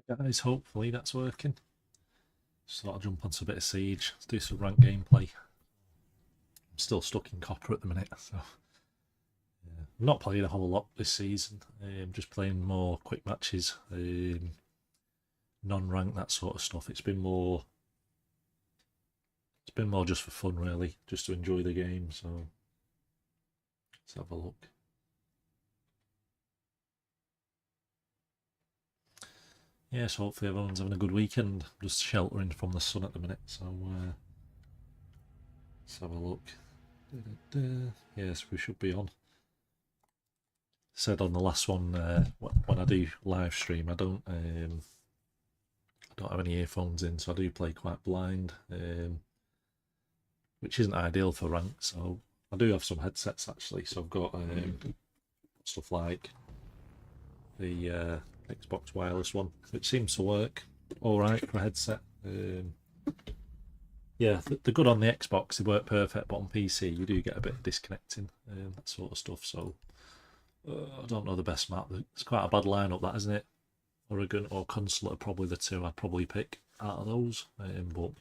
Guys, hopefully that's working. Just thought I'd jump onto a bit of Siege, let's do some ranked gameplay. I'm still stuck in Copper at the minute, so yeah. I'm not playing a whole lot this season. Just playing more quick matches, non-ranked, that sort of stuff. It's been more just for fun, really, just to enjoy the game. So let's have a look. Yes, hopefully everyone's having a good weekend. Just sheltering from the sun at the minute, so let's have a look. Yes, we should be on. Said on the last one, when I do live stream, I don't have any earphones in, so I do play quite blind, which isn't ideal for rank. So I do have some headsets actually. So I've got stuff like the Xbox wireless one, which seems to work all right for a headset. Yeah, they're good on the Xbox, they work perfect, but on PC you do get a bit of disconnecting, that sort of stuff. So I don't know the best map. It's quite a bad lineup, that, isn't it? Oregon or Consulate are probably the two I'd probably pick out of those. But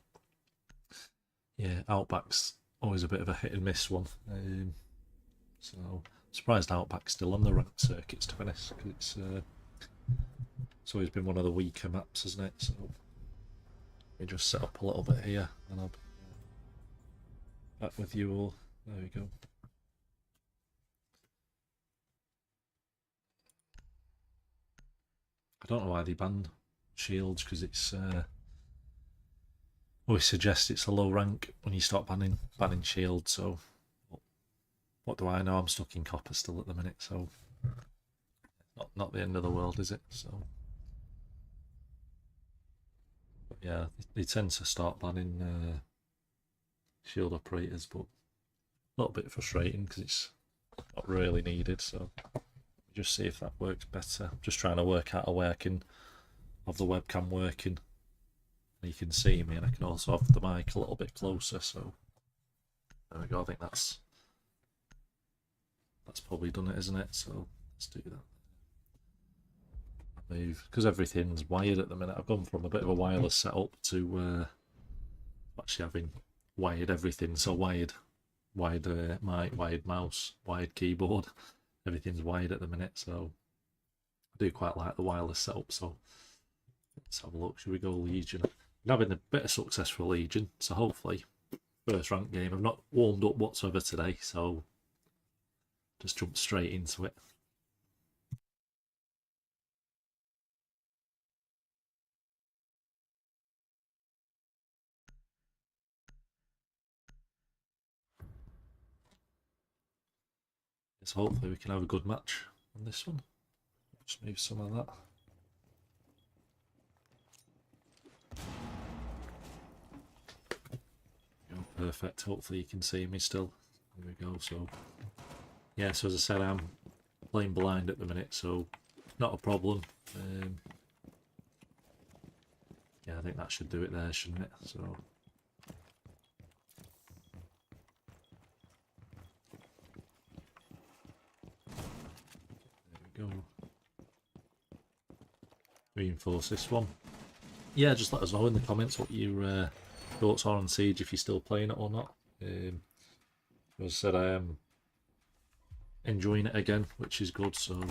yeah, Outback's always a bit of a hit and miss one. So surprised Outback's still on the ranked circuits, to be honest, because it's always been one of the weaker maps, hasn't it? So let me just set up a little bit here, and I'll be back with you all. There we go. I don't know why they banned shields, because it's always suggests it's a low rank when you start banning shields. So what do I know? I'm stuck in Copper still at the minute, so not the end of the world, is it? So but yeah, they tend to start banning shield operators, but a little bit frustrating because it's not really needed. So just see if that works better. I'm just trying to work out a way I can have the webcam working and you can see me, and I can also have the mic a little bit closer. So there we go. I think that's probably done it, isn't it? So let's do that. Move, because everything's wired at the minute. I've gone from a bit of a wireless setup to actually having wired everything. So wired mic, wired mouse, wired keyboard. Everything's wired at the minute, so I do quite like the wireless setup. So let's have a look. Should we go Legion? I'm having a bit of success for Legion, so hopefully first rank game. I've not warmed up whatsoever today, so just jump straight into it. So hopefully we can have a good match on this one. Just move some of that. Oh, perfect. Hopefully you can see me still. There we go. So yeah, so as I said, I'm playing blind at the minute, so not a problem. Yeah, I think that should do it there, shouldn't it? So there we go. Reinforce this one. Yeah, just let us know in the comments what your thoughts are on Siege, if you're still playing it or not. As I said, I am enjoying it again, which is good. So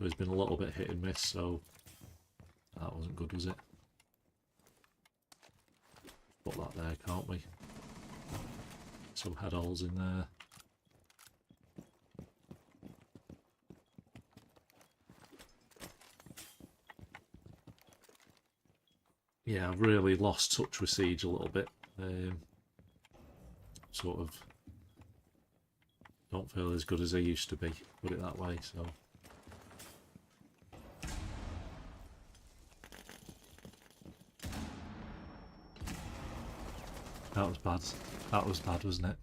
it's been a little bit hit and miss, so that wasn't good, was it? Put that there, can't we? Some head holes in there. Yeah, I've really lost touch with Siege a little bit. Sort of don't feel as good as I used to be, put it that way. So that was bad. That was bad, wasn't it?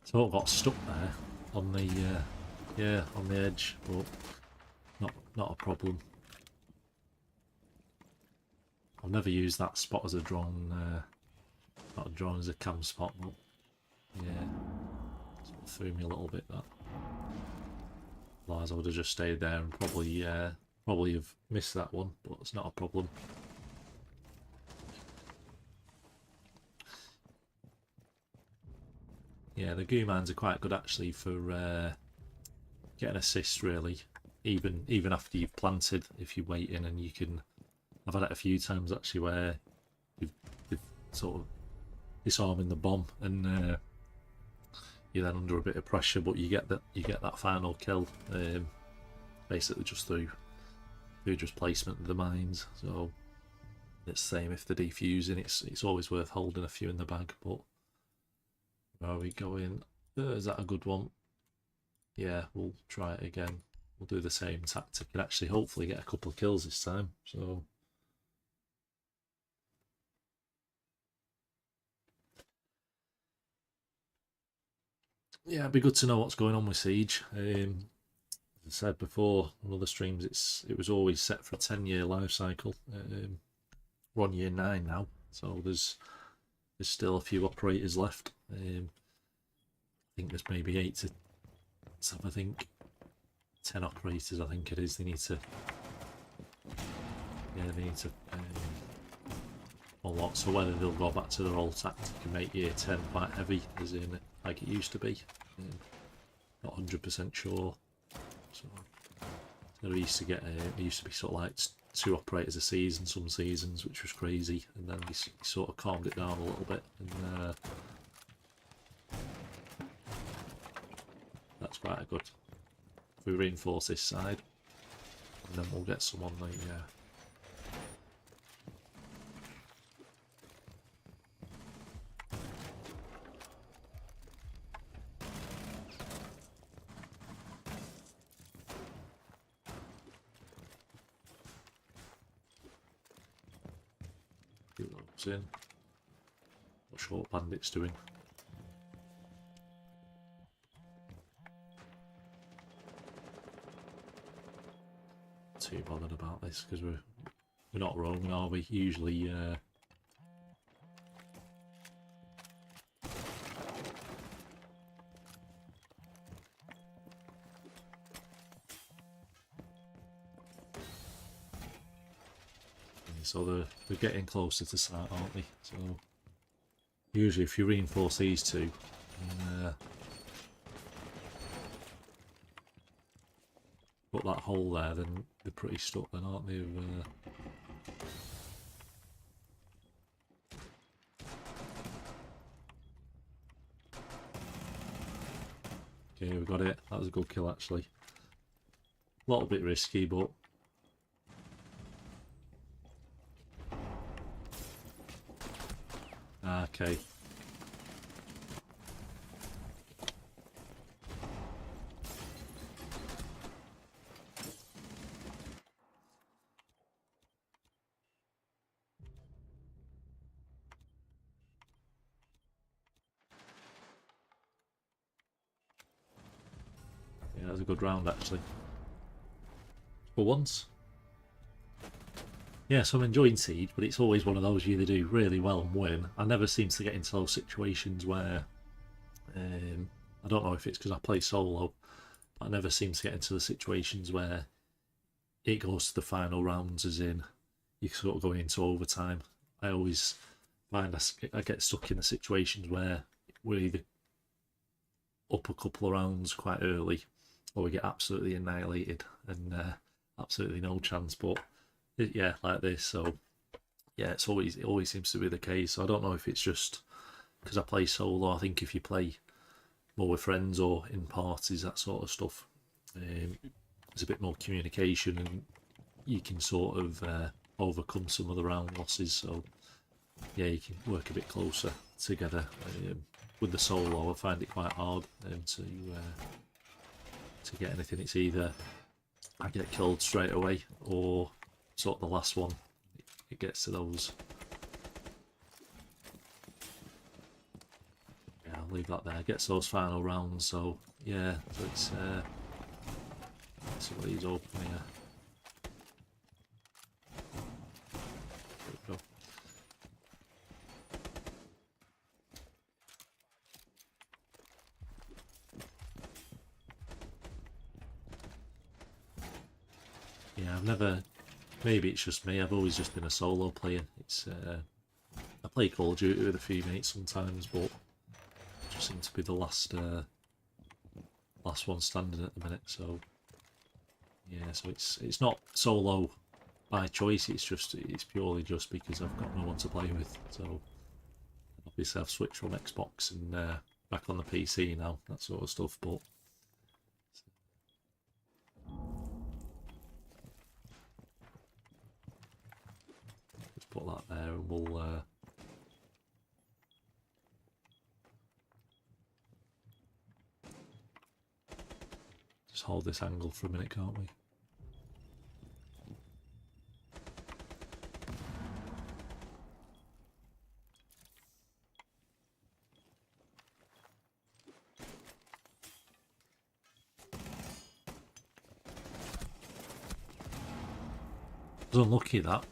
So I got stuck there on the yeah, on the edge, but not a problem. I've never used that spot as a drone, not a drone as a cam spot, but yeah, sort of threw me a little bit, that. Otherwise I would have just stayed there and probably have missed that one, but it's not a problem. Yeah, the goo mines are quite good actually for getting assists really, even after you've planted. If you wait in and you can, I've had it a few times actually where you've sort of disarming the bomb and you're then under a bit of pressure, but you get that final kill basically just through just placement of the mines. So it's the same if they're defusing. It's always worth holding a few in the bag. But where are we going? Is that a good one? Yeah, we'll try it again. We'll do the same tactic and actually hopefully get a couple of kills this time. So yeah, it'd be good to know what's going on with Siege. As I said before on other streams, it was always set for a 10-year life cycle. We're on year 9 now, so there's still a few operators left. I think there's maybe 8 to, I think 10 operators. I think it is. They need to unlock. So whether they'll go back to their old tactic and make year 10 quite heavy, as in like it used to be, not 100% sure. So we used to get it used to be sort of like 2 operators a season some seasons, which was crazy, and then we sort of calmed it down a little bit, and that's quite a good. If we reinforce this side, and then we'll get some on the in. Not sure what Bandit's doing. Too bothered about this because we're not roaming, are we? Usually so they're getting closer to start, aren't they? So usually if you reinforce these two and put that hole there, then they're pretty stuck then, aren't they? Okay, we got it. That was a good kill actually. A little bit risky, but okay. Yeah, that was a good round actually. For once. Yeah, so I'm enjoying Siege, but it's always one of those you either do really well and win. I never seem to get into those situations where I don't know if it's because I play solo, but I never seem to get into the situations where it goes to the final rounds, as in you're sort of going into overtime. I always find I get stuck in the situations where we're either up a couple of rounds quite early, or we get absolutely annihilated and absolutely no chance. But yeah, like this. So yeah, it always seems to be the case. So I don't know if it's just because I play solo. I think if you play more with friends or in parties, that sort of stuff, there's a bit more communication and you can sort of overcome some of the round losses. So yeah, you can work a bit closer together. With the solo, I find it quite hard to get anything. It's either I get killed straight away, or sort of the last one. It gets to those. Yeah, I'll leave that there. Gets those final rounds. So yeah, so it's see what he's open here. There we go. Yeah, I've never. Maybe it's just me. I've always just been a solo player. It's I play Call of Duty with a few mates sometimes, but I just seem to be the last one standing at the minute. So yeah, so it's not solo by choice. It's purely just because I've got no one to play with. So obviously I've switched from Xbox and back on the PC now, that sort of stuff. But let's put that there, and we'll. Just hold this angle for a minute, can't we? I was unlucky that.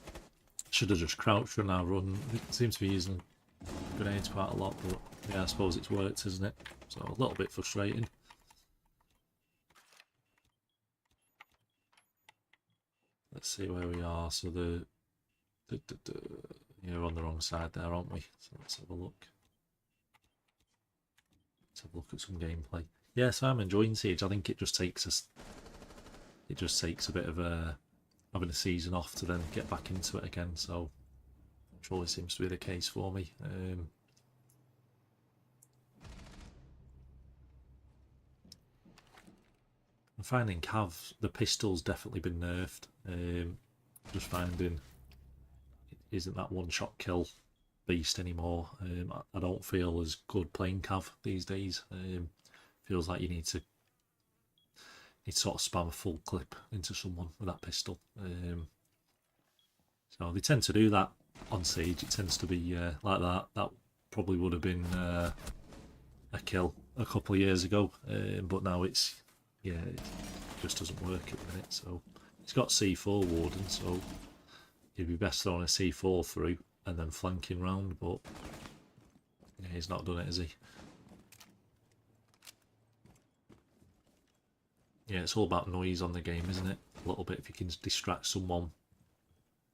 Should have just crouched and now run. It seems to be using grenades quite a lot, but yeah, I suppose it's worked, isn't it? So a little bit frustrating. Let's see where we are. So yeah, we're on the wrong side there, aren't we? So let's have a look. Let's have a look at some gameplay. Yeah, so I'm enjoying Siege. I think it just takes us. It just takes a bit of having a season off to then get back into it again. So which always seems to be the case for me. I'm finding Cav, the pistol's definitely been nerfed. Just finding it isn't that one-shot kill beast anymore. I don't feel as good playing Cav these days. Feels like you need to sort of spam a full clip into someone with that pistol. So they tend to do that on Siege. It tends to be like that. That probably would have been a kill a couple of years ago, but now it's it just doesn't work at the minute. So he's got C4 Warden, so he'd be best throwing a C4 through and then flanking round, but yeah, he's not done it, has he? Yeah, it's all about noise on the game, isn't it? A little bit. If you can distract someone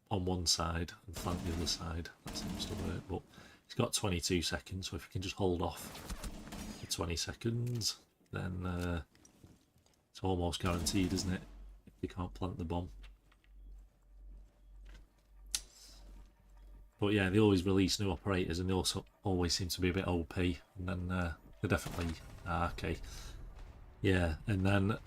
on one side and flank the other side, that seems to work. But he's got 22 seconds, so if you can just hold off for 20 seconds, then it's almost guaranteed, isn't it? If you can't plant the bomb. But yeah, they always release new operators, and they also always seem to be a bit OP. And then they're definitely okay. Yeah, and then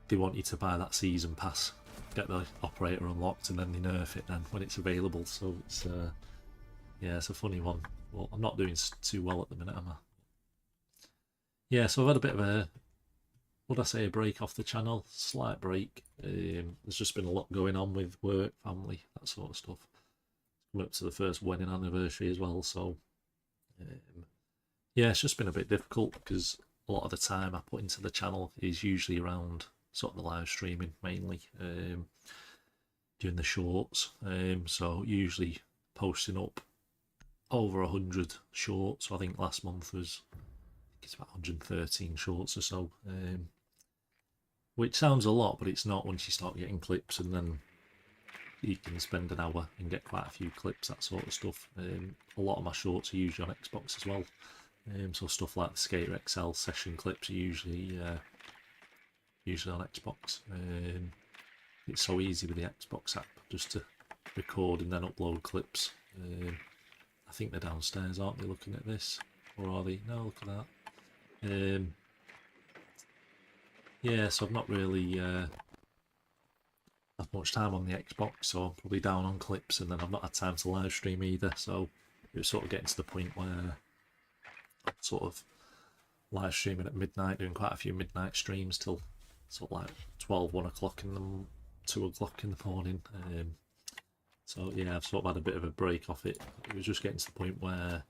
they want you to buy that season pass, get the operator unlocked, and then they nerf it then when it's available. So it's yeah, it's a funny one. Well, I'm not doing too well at the minute, am I? Yeah, so I've had a bit of a, would I say, a break off the channel, slight break. There's just been a lot going on with work, family, that sort of stuff. Coming up to the first wedding anniversary as well, so yeah, it's just been a bit difficult because a lot of the time I put into the channel is usually around sort of the live streaming mainly, doing the shorts. So usually posting up over 100 shorts. So I think last month was, I think it's about 113 shorts or so, which sounds a lot, but it's not once you start getting clips, and then you can spend an hour and get quite a few clips, that sort of stuff. A lot of my shorts are usually on Xbox as well. So stuff like the Skater XL session clips are usually on Xbox. It's so easy with the Xbox app just to record and then upload clips. I think they're downstairs, aren't they, looking at this? Or are they? No, look at that. Yeah, so I've not really had much time on the Xbox, so I'm probably down on clips, and then I've not had time to live stream either, so it was sort of getting to the point where I'm sort of live streaming at midnight, doing quite a few midnight streams till sort of like 12, 1 o'clock in the 2 o'clock in the morning. So yeah, I've sort of had a bit of a break off it. It was just getting to the point where I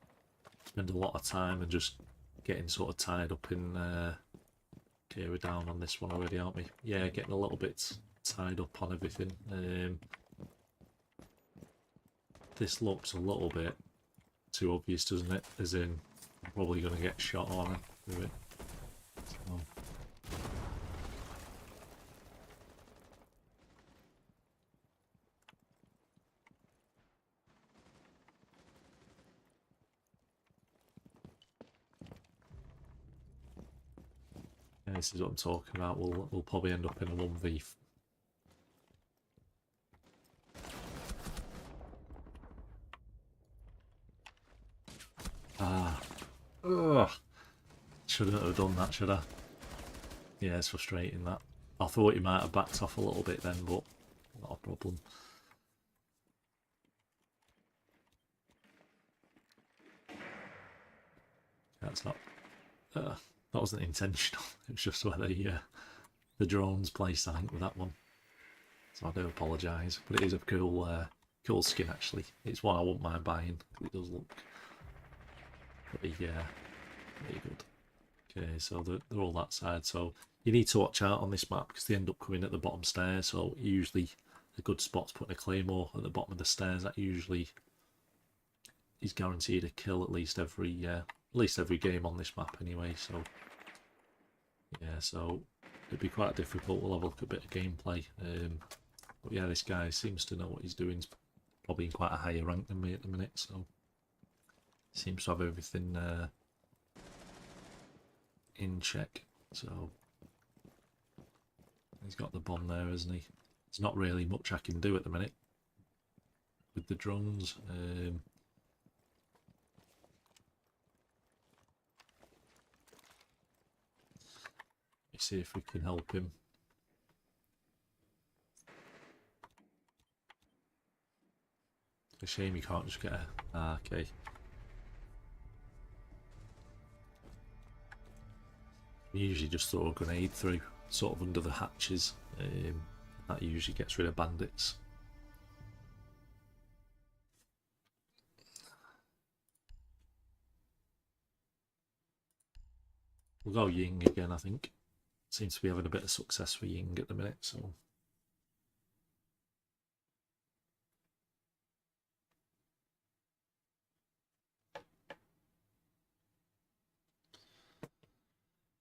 spend a lot of time and just getting sort of tied up in okay, we're down on this one already, aren't we? Yeah, getting a little bit tied up on everything. This looks a little bit too obvious, doesn't it? As in, I'm probably going to get shot on through it. So, Yeah, this is what I'm talking about. We'll probably end up in a 1v. Ugh. Shouldn't have done that, should I? Yeah, it's frustrating that. I thought he might have backed off a little bit then, but not a problem. That's not. That wasn't intentional. It was just where the drone's placed, I think, with that one. So I do apologise, but it is a cool skin actually. It's one I wouldn't mind buying. It does look pretty good. Okay, so they're all that side. So you need to watch out on this map because they end up coming at the bottom stairs. So usually a good spot's putting a claymore at the bottom of the stairs. That usually is guaranteed a kill at least every game on this map anyway. So yeah, so it'd be quite difficult. We'll have a look at a bit of gameplay. But yeah, this guy seems to know what he's doing. He's probably in quite a higher rank than me at the minute, so seems to have everything in check. So he's got the bomb there, hasn't he? There's not really much I can do at the minute with the drones. Let's see if we can help him. It's a shame you can't just get a... okay. You usually just throw a grenade through, sort of under the hatches. That usually gets rid of bandits. We'll go Ying again, I think. Seems to be having a bit of success for Ying at the minute, so...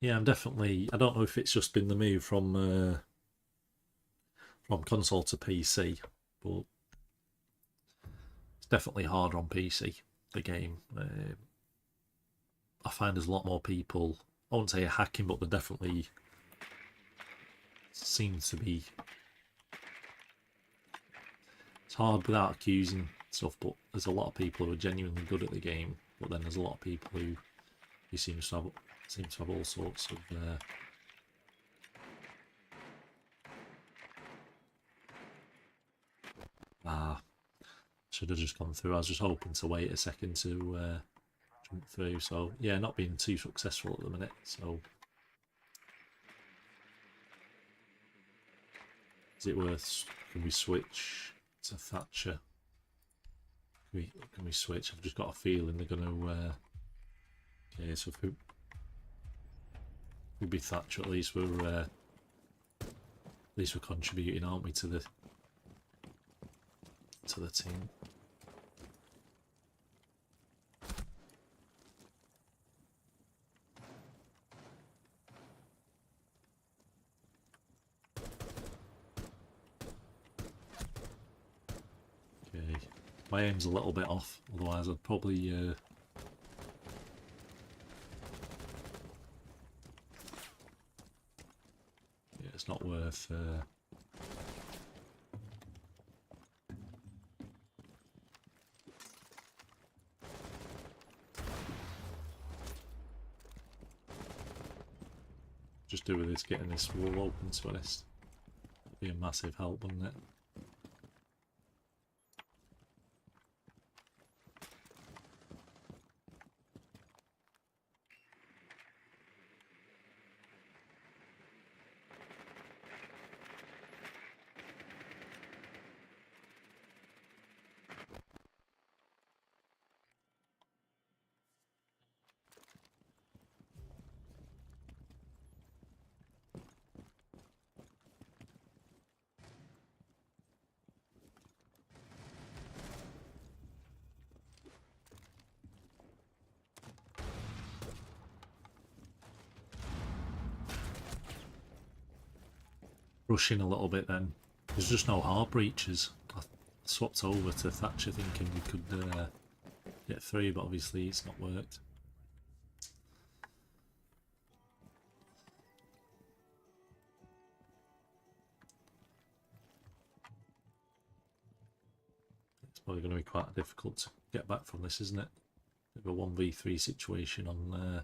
Yeah, I'm definitely... I don't know if it's just been the move from console to PC, but it's definitely harder on PC, the game. I find there's a lot more people... I wouldn't say hacking, but there definitely seems to be... It's hard without accusing stuff, but there's a lot of people who are genuinely good at the game, but then there's a lot of people who seem to have all sorts of should have just gone through. I was just hoping to wait a second to jump through. So yeah, not being too successful at the minute. So is it worth? Can we switch to Thatcher? Can we switch? I've just got a feeling they're going to. Okay, so if we be Thatcher, at least we're contributing, aren't we, to the team? Okay, my aim's a little bit off, otherwise I'd probably yeah, it's not worth just do with this, getting this wall open, to be honest. It'd be a massive help, wouldn't it? Rush in a little bit then. There's just no hard breaches. I swapped over to Thatcher thinking we could get through, but obviously it's not worked. probably going to be quite difficult to get back from this, isn't it? Bit of a 1v3 situation on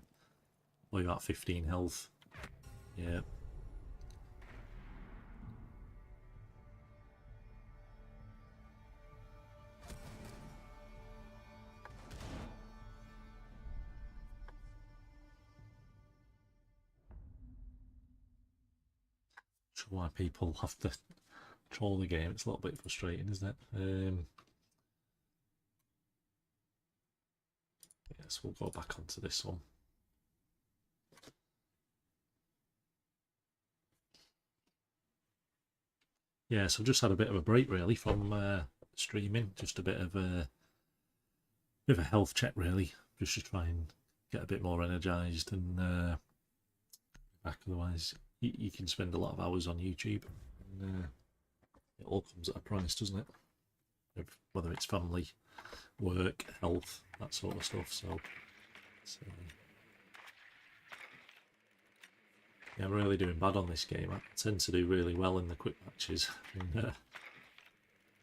well, you're at 15 health. Yeah. Sure why people have to troll the game. It's a little bit frustrating, isn't it? Yes, we'll go back onto this one. Yeah, so I've just had a bit of a break really from streaming, just a bit of a health check really, just to try and get a bit more energized and back. Otherwise, you can spend a lot of hours on YouTube, and it all comes at a price, doesn't it? Whether it's family, work, health, that sort of stuff. So yeah, I'm really doing bad on this game. I tend to do really well in the quick matches, and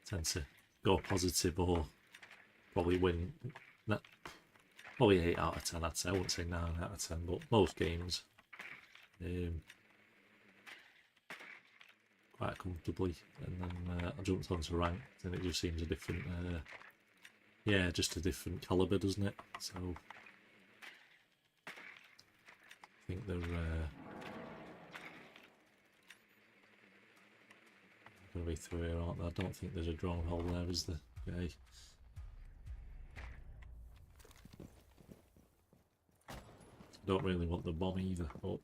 tend to go positive or probably win. Probably 8 out of 10, I'd say. I wouldn't say 9 out of 10, but most games quite comfortably. And then I jumped onto ranked, and it just seems a different, yeah, just a different caliber, doesn't it? So I think they're going to be through here, aren't they? I don't think there's a drone hole there, is there? Okay. I don't really want the bomb either, but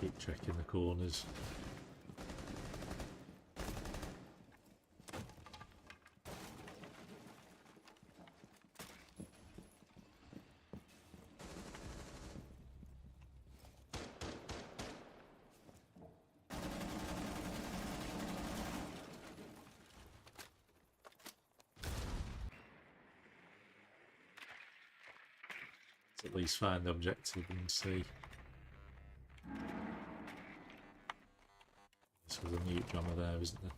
keep checking the corners. Let's at least find the objective and see. So there's a mute jammer there, isn't there?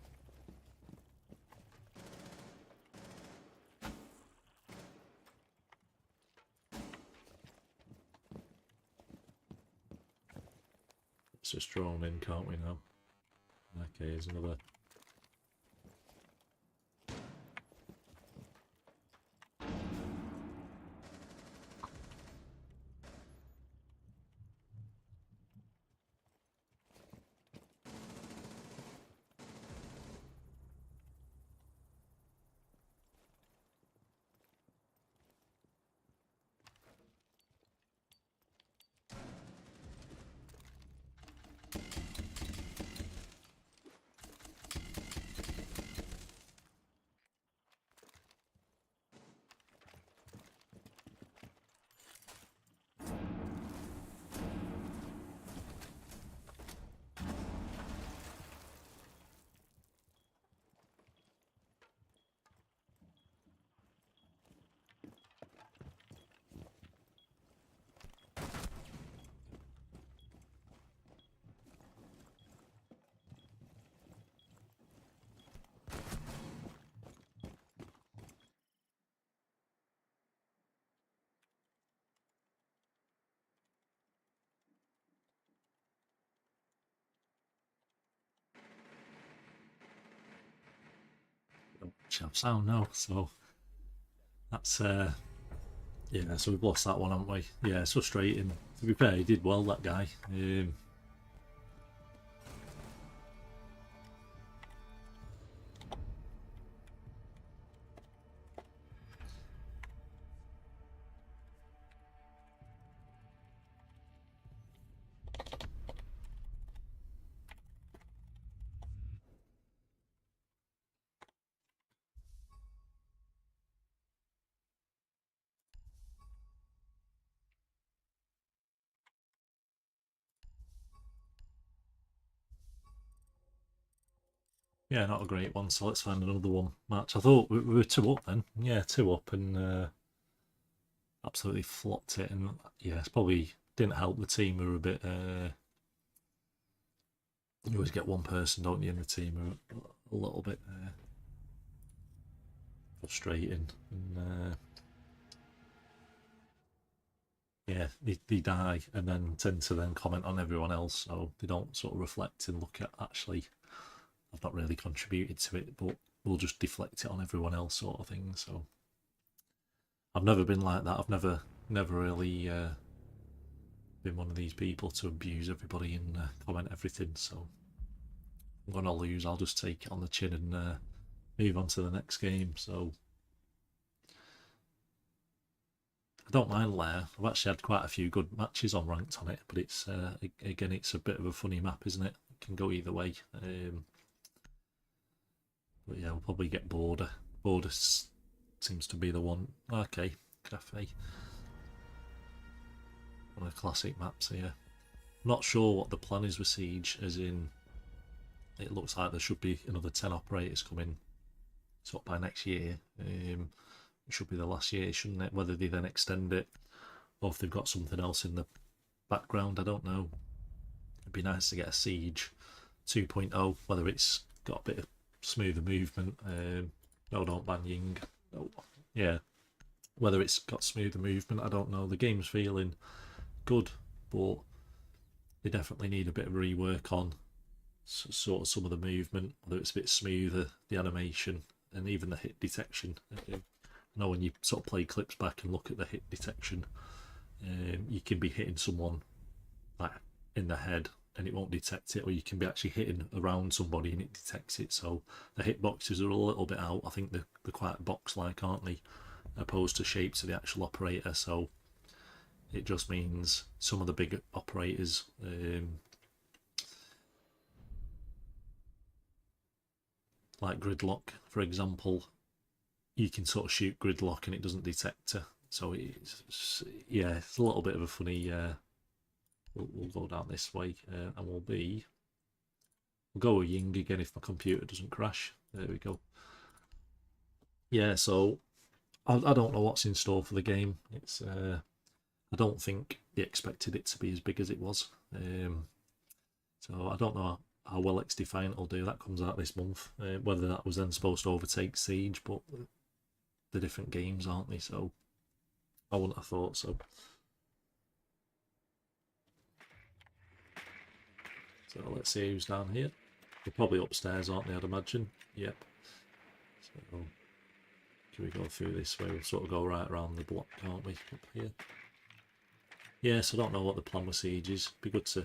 Let's just drone in, can't we now? Okay, here's another. Sharp sound now, so that's yeah, so we've lost that one, haven't we? Yeah, it's frustrating. To be fair, he did well, that guy. Yeah, not a great one. So let's find another one. Match. I thought we were 2 up then. Yeah, 2 up, and absolutely flopped it. And yeah, it's probably didn't help the team who were a bit. You always get one person, don't you, in the team who are a little bit frustrating. And yeah, they die and then tend to then comment on everyone else, so they don't sort of reflect and look at, actually, I've not really contributed to it, but we'll just deflect it on everyone else, sort of thing. So I've never been like that. I've never really been one of these people to abuse everybody and comment everything. So I'm gonna lose. I'll just take it on the chin and move on to the next game. So I don't mind Lair. I've actually had quite a few good matches on ranked on it, but it's again, it's a bit of a funny map, isn't it? It can go either way. But yeah, we'll probably get Border. Border seems to be the one. Okay, Cafe. One of the classic maps here. Not sure what the plan is with Siege, as in it looks like there should be another 10 operators coming sort of by next year. It should be the last year, shouldn't it? Whether they then extend it or if they've got something else in the background, I don't know. It'd be nice to get a Siege 2.0, whether it's got a bit of smoother movement. No, don't ban Ying. No. Yeah, whether it's got smoother movement, I don't know. The game's feeling good, but they definitely need a bit of rework on sort of some of the movement, whether it's a bit smoother, the animation, and even the hit detection. I know when you sort of play clips back and look at the hit detection, you can be hitting someone like in the head and it won't detect it, or you can be actually hitting around somebody and it detects it. So the hitboxes are a little bit out. I think they're quite box-like, aren't they, opposed to shapes of the actual operator. So it just means some of the big operators, like Gridlock, for example, you can sort of shoot Gridlock and it doesn't detect her. So it's, yeah, it's a little bit of a funny. We'll go down this way, and we'll go with Ying again if my computer doesn't crash. There we go. Yeah, so I don't know what's in store for the game. It's I don't think they expected it to be as big as it was. So I don't know how well XDefiant will do. That comes out this month. Whether that was then supposed to overtake Siege, but the different games, aren't they? So I wouldn't have thought so. So let's see who's down here. They're probably upstairs, aren't they, I'd imagine? Yep. So can we go through this way? We'll sort of go right around the block, can't we? Up here. Yes, I don't know what the plan with Siege is. Be good to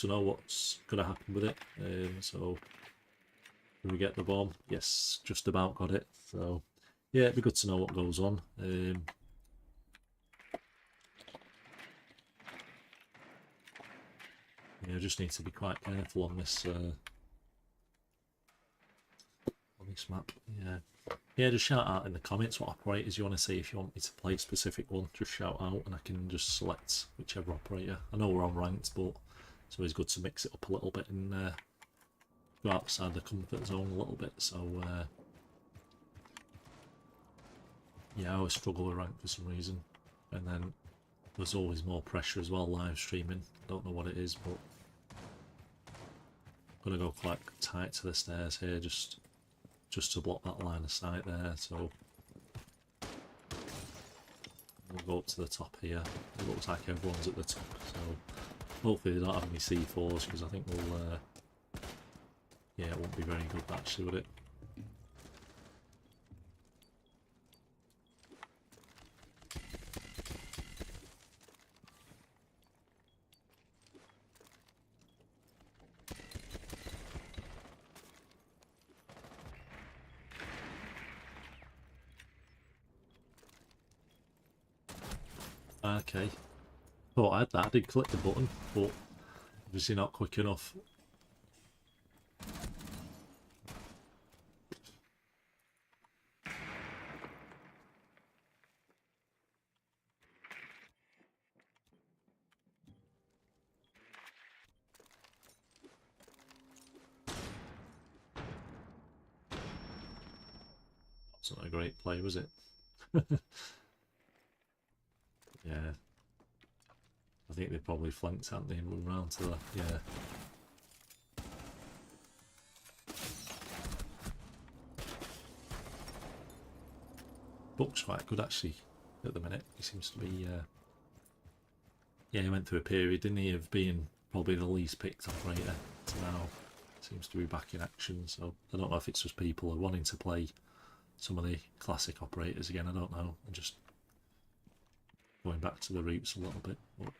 know what's gonna happen with it. So can we get the bomb? Yes, just about got it. So yeah, it'd be good to know what goes on. Yeah, I just need to be quite careful on this map. Yeah, just shout out in the comments what operators you want to see. If you want me to play a specific one, just shout out and I can just select whichever operator. I know we're on ranked, but it's always good to mix it up a little bit and go outside the comfort zone a little bit. So yeah, I always struggle with rank for some reason, and then there's always more pressure as well live streaming. I don't know what it is, but I'm gonna go quite tight to the stairs here just to block that line of sight there. So we'll go up to the top here. It looks like everyone's at the top, so hopefully they don't have any C4s, because I think we'll yeah, it won't be very good actually, would it? Okay. Thought I had that. I did click the button, but obviously not quick enough. It's not a great play, was it? Yeah. I think they probably flanked, hadn't they, and run round to the... Yeah. Buck's quite good, actually, at the minute. He seems to be... Yeah, he went through a period, didn't he, of being probably the least picked operator to now. Seems to be back in action, so I don't know if it's just people are wanting to play some of the classic operators again, I don't know, and just going back to the roots a little bit. But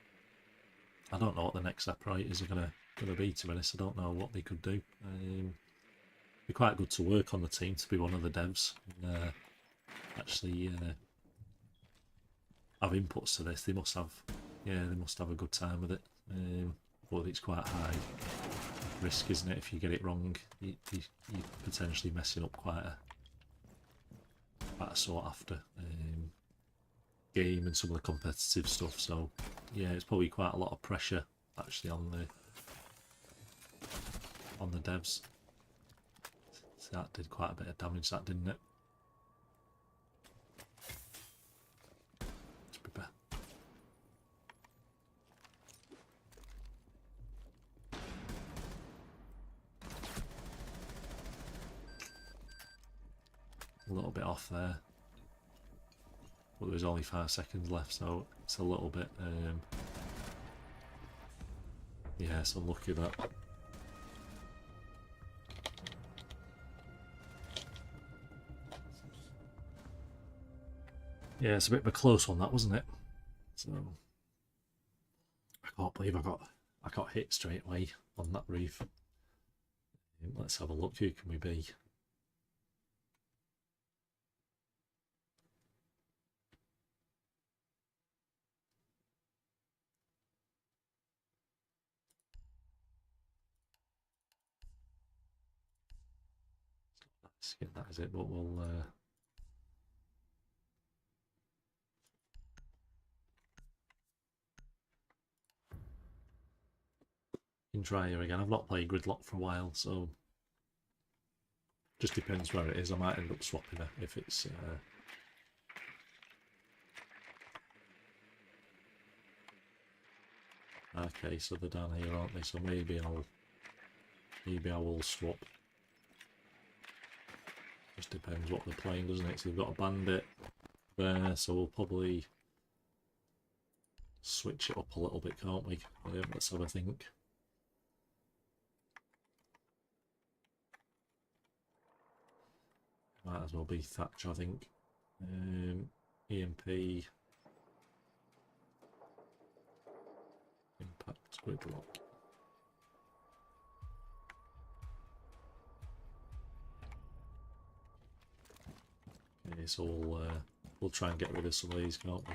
I don't know what the next operators are gonna be, to be honest. I don't know what they could do. It'd be quite good to work on the team, to be one of the devs, and actually have inputs to this. They must have, yeah, they must have a good time with it. But it's quite high risk, isn't it? If you get it wrong, you're potentially messing up quite a sought after game and some of the competitive stuff. So yeah, it's probably quite a lot of pressure actually on the devs. So that did quite a bit of damage, that, didn't it? Let's prepare. A little bit off there, but there's only 5 seconds left, so it's a little bit yeah, it's unlucky that. Yeah, it's a bit of a close one, that, wasn't it? So I can't believe I got hit straight away on that roof. Let's have a look. Who can we be? That is it, but we'll can try here again. I've not played Gridlock for a while, so just depends where it is. I might end up swapping her if it's okay, so they're down here, aren't they? So maybe I will swap. Just depends what they're playing, doesn't it? So they've got a bandit there, so we'll probably switch it up a little bit, can't we? Let's have a think. Might as well be Thatch, I think. EMP, Impact, Gridlock. Okay, so we'll try and get rid of some of these, can't we?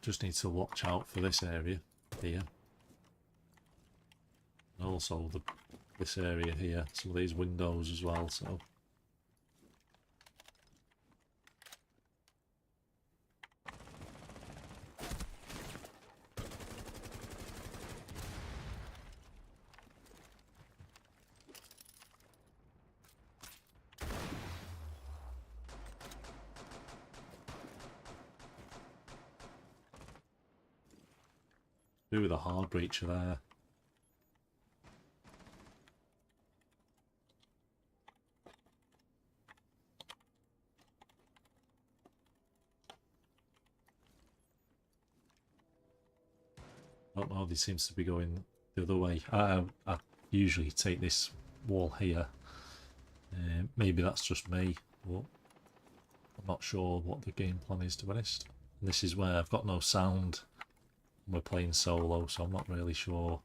Just need to watch out for this area here. And also this area here, some of these windows as well, so. Do with a hard breacher there. I don't know, he seems to be going the other way. I usually take this wall here. Maybe that's just me, but I'm not sure what the game plan is, to be honest. And this is where I've got no sound. We're playing solo, so I'm not really sure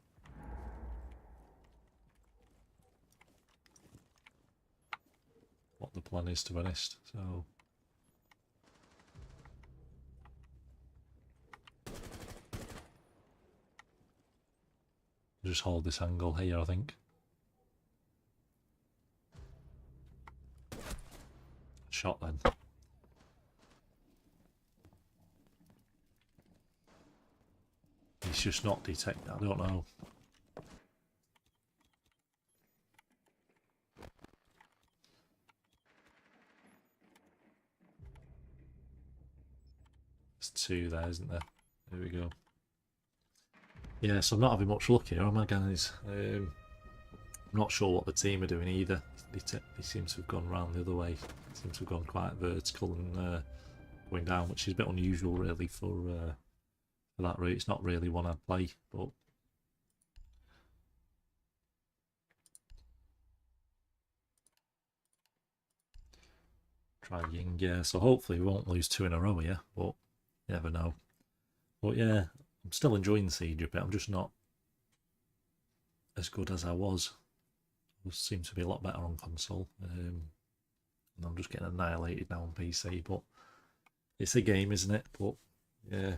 what the plan is, to be honest. So just hold this angle here, I think. Shot then. He's just not detected. I don't know. 2 there, isn't there? There we go. Yeah, so I'm not having much luck here, am I, guys? I'm not sure what the team are doing either. They seem to have gone round the other way. They seem to have gone quite vertical and going down, which is a bit unusual, really, for that route. It's not really one I'd play, but try Ying, yeah. So hopefully we won't lose 2 in a row here, but you never know. But yeah, I'm still enjoying the Siege a bit. I'm just not as good as I was. I seem to be a lot better on console. And I'm just getting annihilated now on PC, but it's a game, isn't it? But yeah.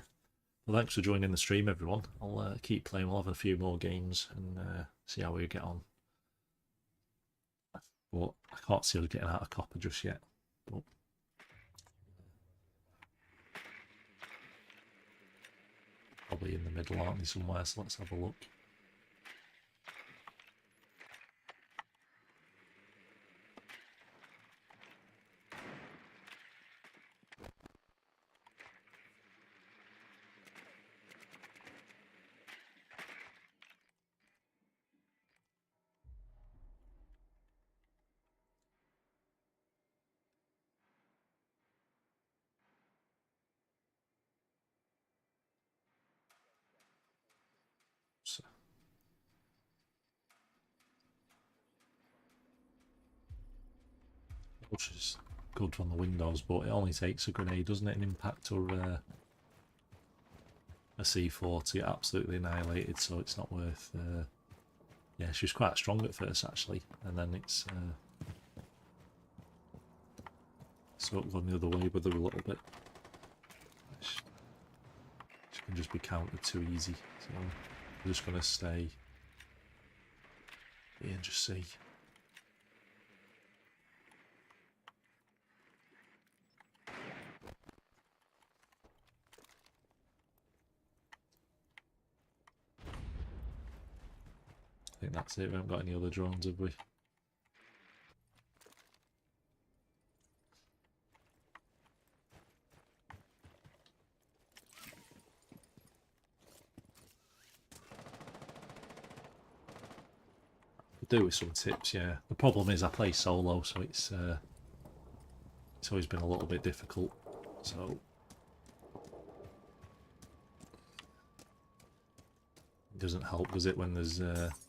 Well, thanks for joining the stream, everyone. I'll keep playing. We'll have a few more games and see how we get on. But I can't see us getting out of copper just yet. But probably in the middle, aren't they, somewhere? So let's have a look. So, which is good on the Windows, but it only takes a grenade, doesn't it? An impact or a C4 to get absolutely annihilated, so it's not worth. Yeah, she was quite strong at first, actually, and then it's sort of gone the other way with her a little bit. She can just be countered too easy, so I'm just going to stay here and just see. I think that's it. We haven't got any other drones, have we? Do with some tips, yeah. The problem is I play solo, so it's always been a little bit difficult. So it doesn't help, does it, when there's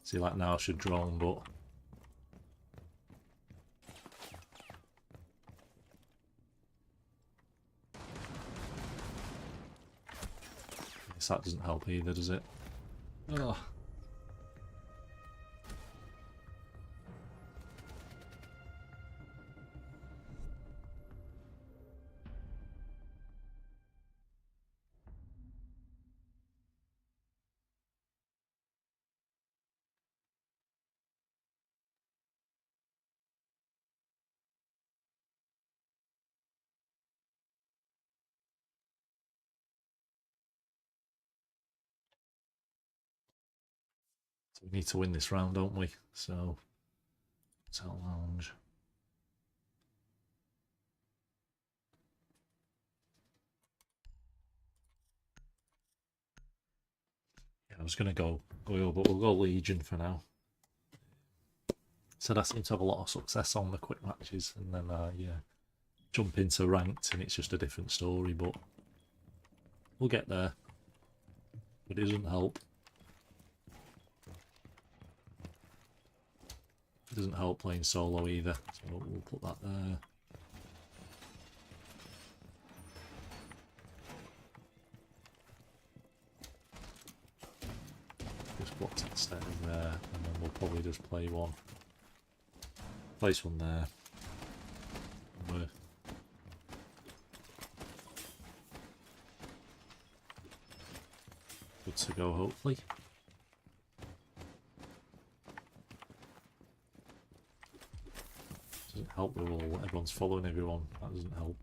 see, like now I should drone, but I guess that doesn't help either, does it? Oh. So we need to win this round, don't we? So Hotel Lounge. Yeah, I was gonna go Goyo, but we'll go Legion for now. So I seem to have a lot of success on the quick matches, and then yeah, jump into ranked, and it's just a different story. But we'll get there. But it doesn't help. It doesn't help playing solo either, so we'll put that there. Just put that set in there, and then we'll probably just play one. Place one there. And we're good to go, hopefully. Doesn't help with all everyone's following everyone. That doesn't help.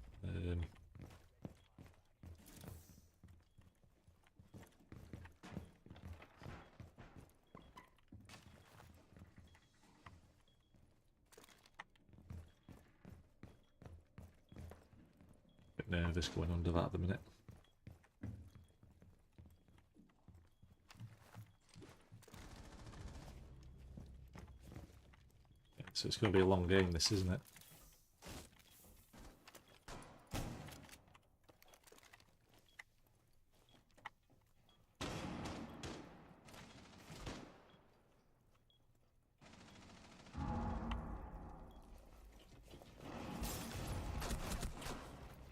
Bit nervous going under that at the minute. So it's going to be a long game, this, isn't it?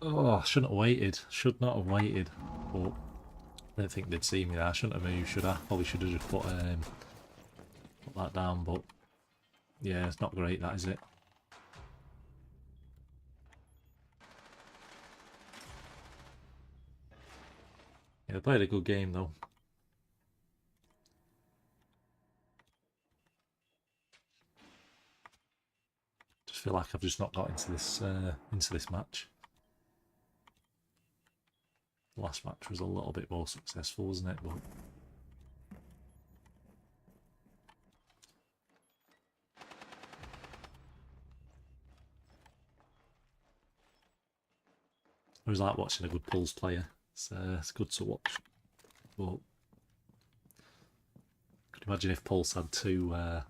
Oh, I shouldn't have waited. Should not have waited. But I don't think they'd see me there. I shouldn't have moved, should I? Probably should have just put that down, but yeah, it's not great, that, is it? Yeah, they played a good game though. Just feel like I've just not got into this match. The last match was a little bit more successful, wasn't it? But it was like watching a good Pulse player. It's good to watch. But could you imagine if Pulse had two yeah,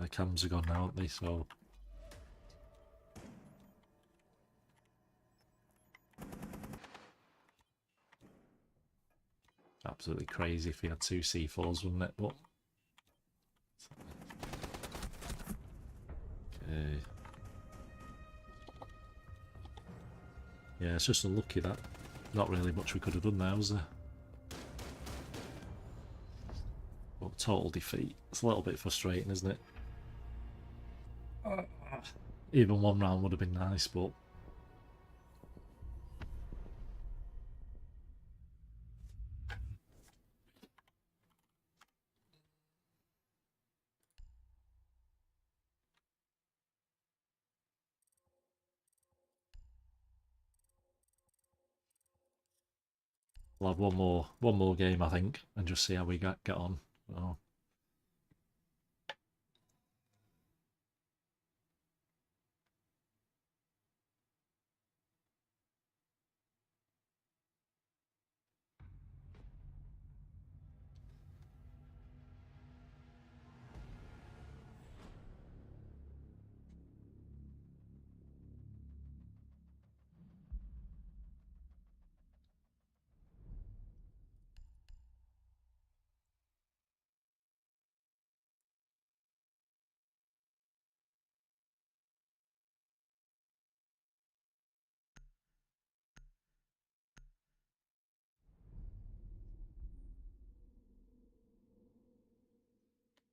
the cams are gone now, aren't they? So absolutely crazy if he had two C4s, wouldn't it? But okay. Yeah, it's just unlucky that. Not really much we could have done there, was there? But total defeat. It's a little bit frustrating, isn't it? Even one round would have been nice, but we'll have one more game, I think, and just see how we get on. Oh.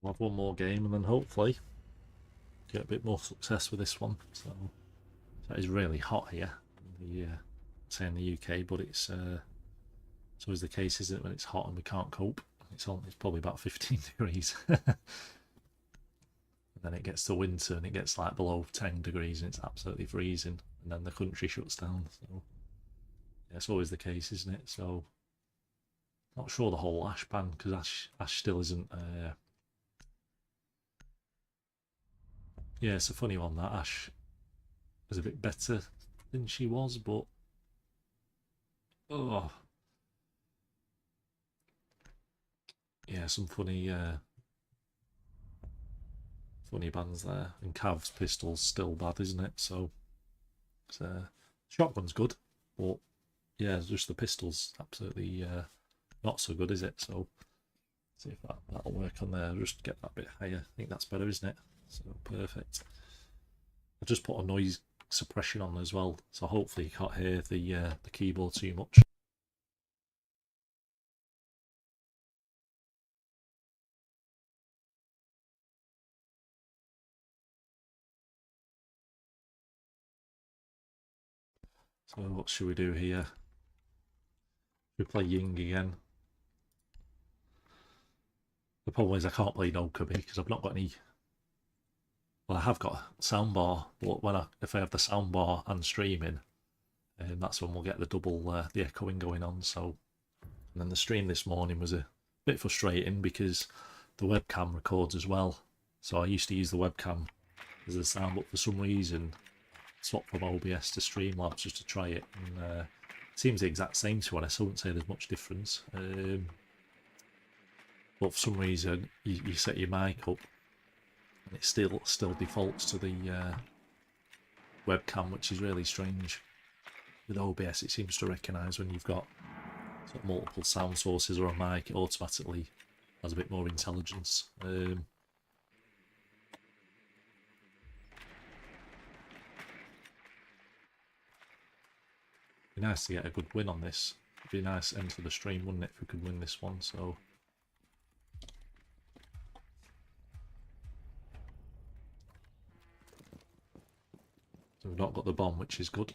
We'll have one more game and then hopefully get a bit more success with this one. So that is really hot here. Say in the UK, but it's always the case, isn't it, when it's hot and we can't cope. It's probably about 15 degrees. And then it gets to winter and it gets like below 10 degrees and it's absolutely freezing. And then the country shuts down. So yeah, it's always the case, isn't it? So not sure the whole Ash ban, because Ash still isn't. Yeah, it's a funny one, that Ash was a bit better than she was, but oh yeah, some funny funny bans there. And Cav's pistol's still bad, isn't it? So shotgun's good, but yeah, just the pistol's absolutely not so good, is it? So see if that'll work on there. Just get that bit higher. I think that's better, isn't it? So perfect. I just put a noise suppression on as well, so hopefully you can't hear the keyboard too much. So what should we do here? We play Ying again. The problem is I can't play Nokobi because I've not got any. Well, I have got a soundbar, but if I have the soundbar and streaming, that's when we'll get the double the echoing going on. So, and then the stream this morning was a bit frustrating because the webcam records as well. So I used to use the webcam as a sound, but for some reason swapped from OBS to Streamlabs just to try it, and seems the exact same to be honest. I wouldn't say there's much difference. But for some reason, you set your mic up, and it still defaults to the webcam, which is really strange. With OBS, it seems to recognise when you've got sort of multiple sound sources or a mic, it automatically has a bit more intelligence. Be nice to get a good win on this. It'd be a nice end to the stream, wouldn't it, if we could win this one? So we've not got the bomb, which is good.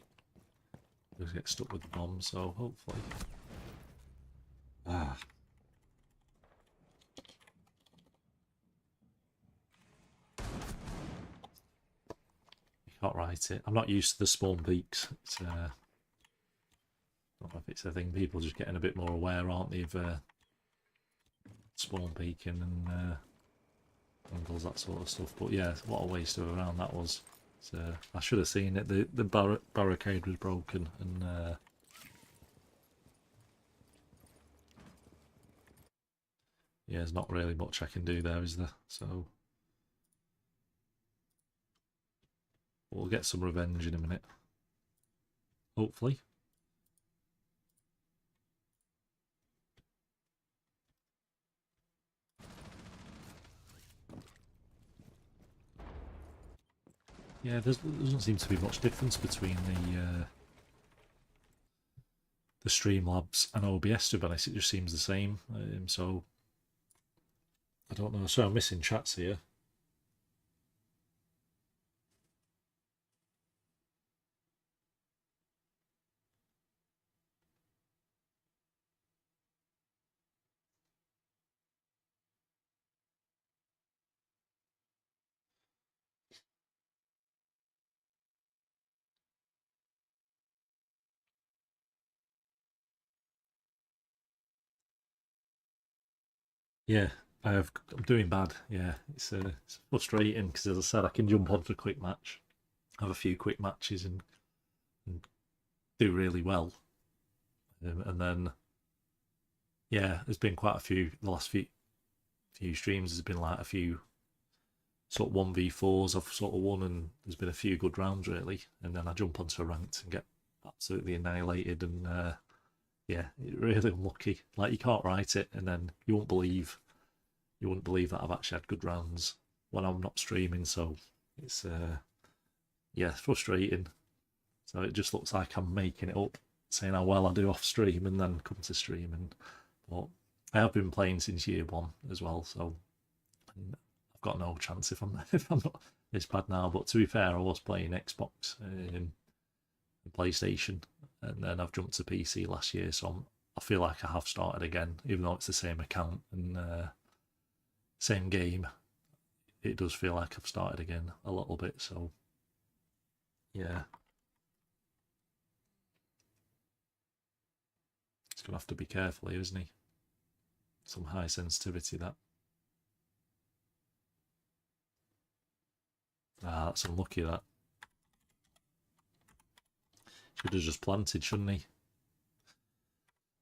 We'll get stuck with the bomb, so hopefully. Ah. You can't write it. I'm not used to the spawn peaks. It's I don't know if it's a thing. People are just getting a bit more aware, aren't they, of spawn peaking and angles, that sort of stuff. But yeah, what a waste of a round that was. I should have seen it. The barricade was broken, and yeah, there's not really much I can do there, is there? So we'll get some revenge in a minute, hopefully. Yeah, there doesn't seem to be much difference between the Streamlabs and OBS, to be honest. It just seems the same. So I don't know. So I'm missing chats here. Yeah, I'm doing bad. Yeah, it's frustrating because, as I said, I can jump on for a quick match, have a few quick matches, and do really well, and then yeah, there's been quite a few. The last few streams, there's been like a few sort of 1v4s I've sort of won, and there's been a few good rounds really, and then I jump onto a ranked and get absolutely annihilated, and yeah, really unlucky. Like, you can't write it, and then you wouldn't believe that I've actually had good rounds when I'm not streaming. So it's yeah, frustrating. So it just looks like I'm making it up, saying how well I do off stream, and then come to stream. But I have been playing since year one as well, so I've got no chance if I'm not this bad now. But to be fair, I was playing Xbox and PlayStation, and then I've jumped to PC last year, so I feel like I have started again, even though it's the same account and same game. It does feel like I've started again a little bit. So yeah, he's gonna have to be careful here, isn't he? Some high sensitivity, that. Ah, that's unlucky, that. Should have just planted, shouldn't he?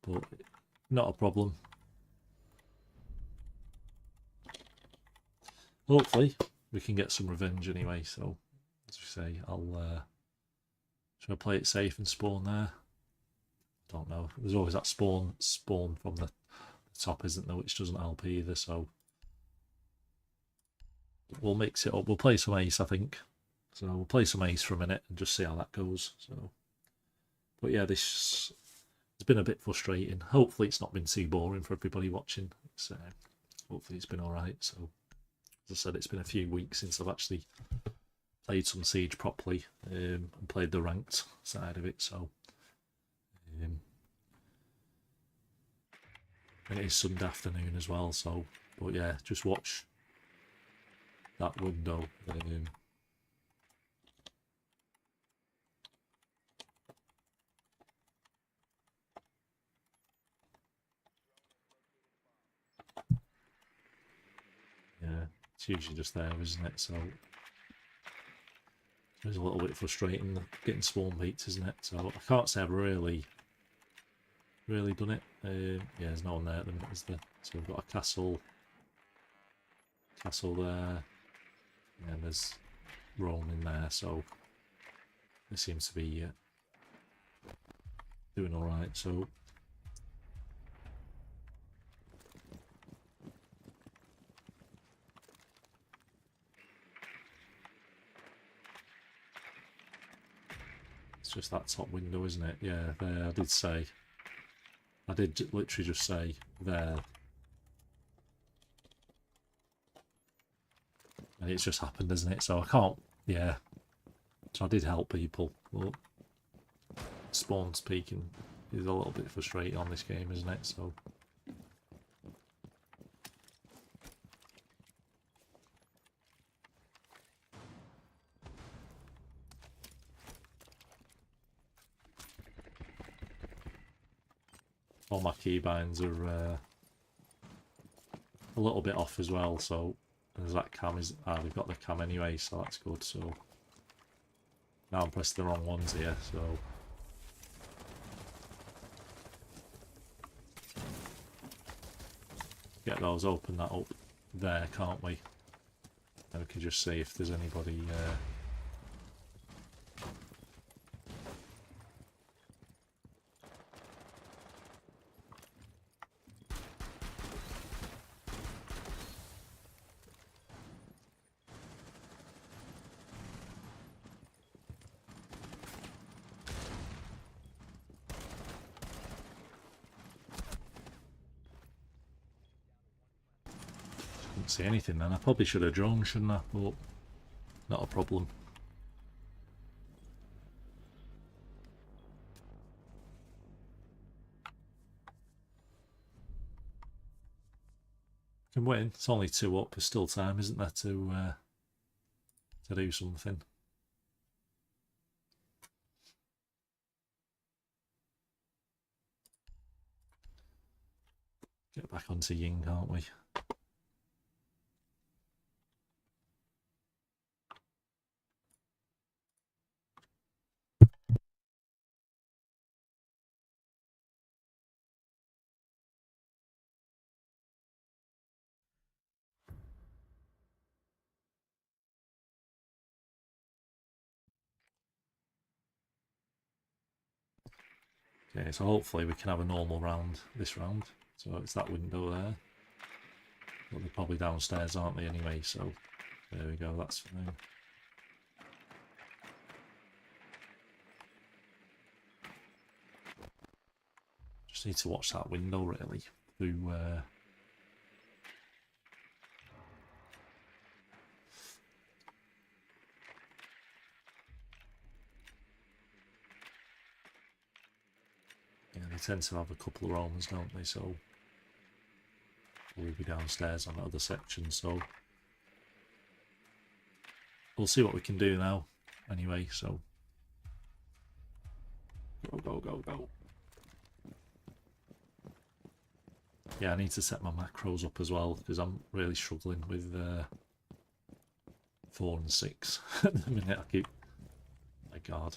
But not a problem. Hopefully we can get some revenge anyway. So as we say, should I play it safe and spawn there? Don't know. There's always that spawn from the top, isn't there, which doesn't help either. So we'll mix it up. We'll play some ace, I think. So we'll play some ace for a minute and just see how that goes. So, but yeah, this has been a bit frustrating. Hopefully it's not been too boring for everybody watching. So hopefully it's been all right. So as I said, it's been a few weeks since I've actually played some Siege properly and played the ranked side of it. So and it is Sunday afternoon as well. So, but yeah, just watch that window. Yeah, it's usually just there, isn't it? So it's a little bit frustrating getting swarm beats, isn't it? So I can't say I've really really done it. Yeah, there's no one there at the minute, is there? So we've got a castle there, and there's Rome in there, so it seems to be doing alright. So it's just that top window, isn't it? Yeah, there, I did literally just say there, and it's just happened, isn't it? So I can't, yeah, so I did help people, but spawn speaking is a little bit frustrating on this game, isn't it? So all my keybinds are a little bit off as well, so there's that cam is we've got the cam anyway, so that's good. So now I'm pressing the wrong ones here, so get those, open that up there, can't we? And we can just see if there's anybody couldn't see anything then. I probably should have drawn, shouldn't I? But not a problem. Can win. It's only 2 up. There's still time, isn't there, to do something. Get back onto Ying, can't we? Okay, so hopefully we can have a normal round this round. So it's that window there. But they're probably downstairs, aren't they, anyway? So there we go, that's fine. Just need to watch that window, really. Through, yeah, they tend to have a couple of Romans, don't they? So we'll be downstairs on the other section, so we'll see what we can do now. Anyway, so go, go, go, go. Yeah, I need to set my macros up as well, because I'm really struggling with 4 and 6 at the minute. I keep... My God.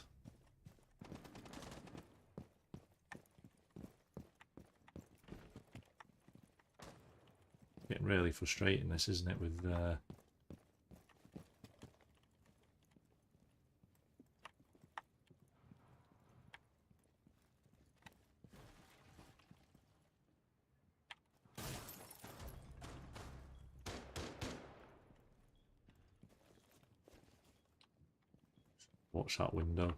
Getting really frustrating, this, isn't it, with... Watch that window.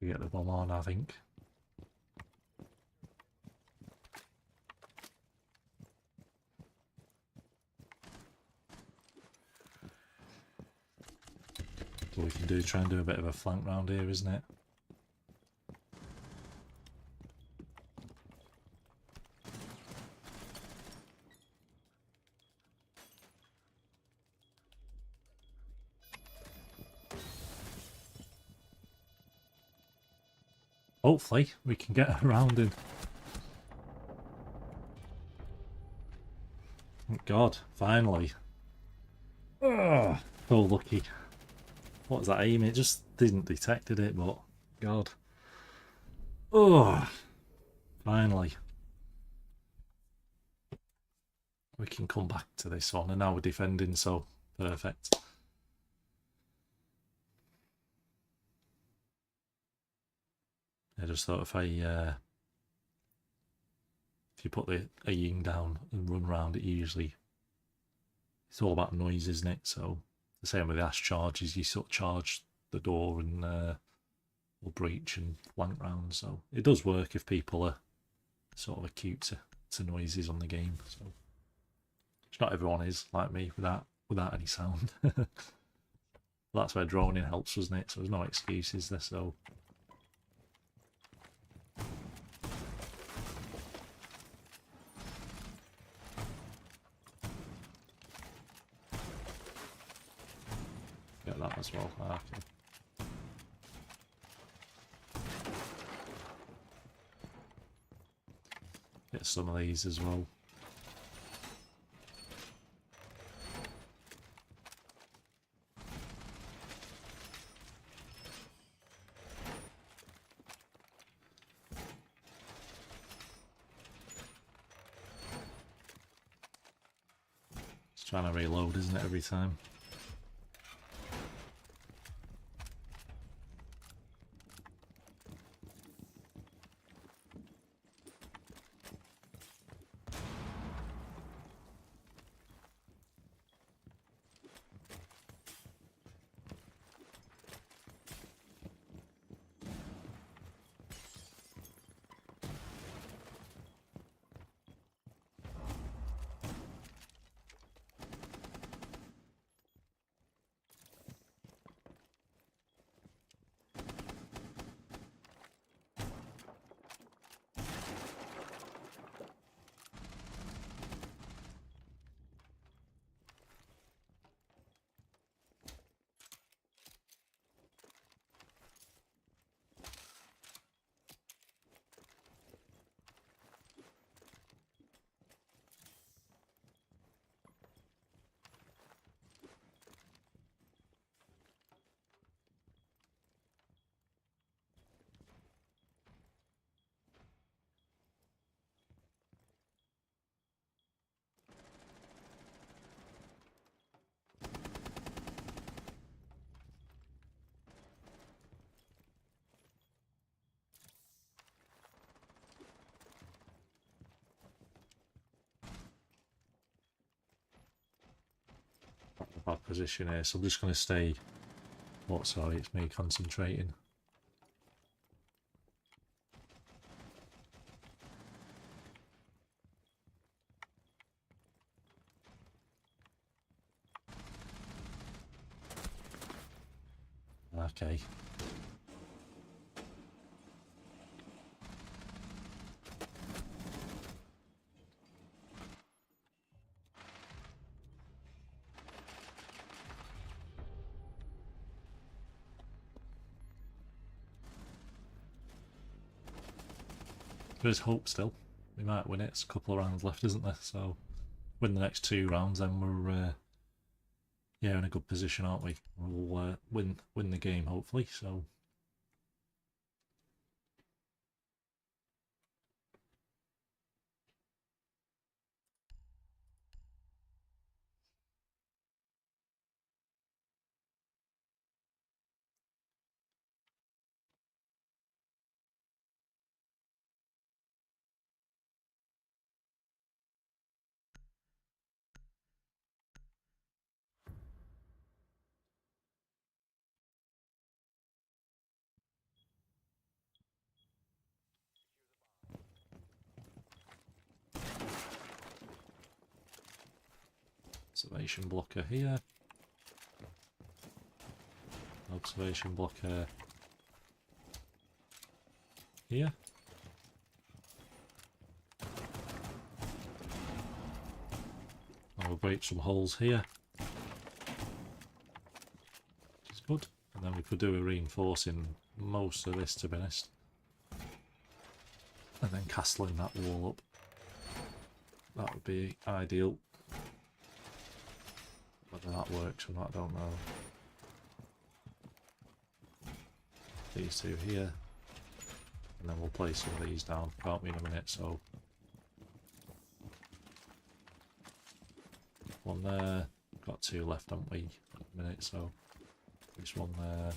We get the bomb on, I think. So we can try and do a bit of a flank round here, isn't it? Hopefully we can get a round in. Thank God, finally. Oh, so lucky. What was that aim? It just didn't detected it, but God. Oh, finally. We can come back to this one, and now we're defending, so perfect. I just thought if you put a ying down and run around it, usually it's all about noise, isn't it? So the same with the ash charges, you sort of charge the door and will breach and flank round. So it does work if people are sort of acute to noises on the game. So which not everyone is like me without any sound. That's where droning helps, wasn't it? So there's no excuses there. So get that as well. Okay. Get some of these as well. Just trying to reload, isn't it, every time? Bad position here, so I'm just going to stay. What? Sorry, it's me concentrating. Okay. There's hope still. We might win it. It's a couple of rounds left, isn't there? So win the next 2 rounds, then we're yeah, in a good position, aren't we? We'll win the game hopefully. So Observation blocker here. Observation blocker here. And we'll break some holes here. Which is good. And then we could do a reinforcing most of this, to be honest. And then castling that wall up. That would be ideal. Whether that works or not, I don't know. These two here. And then we'll place some of these down, can't we, in a minute, so... One there. Got two left, haven't we, in a minute, so... This one there.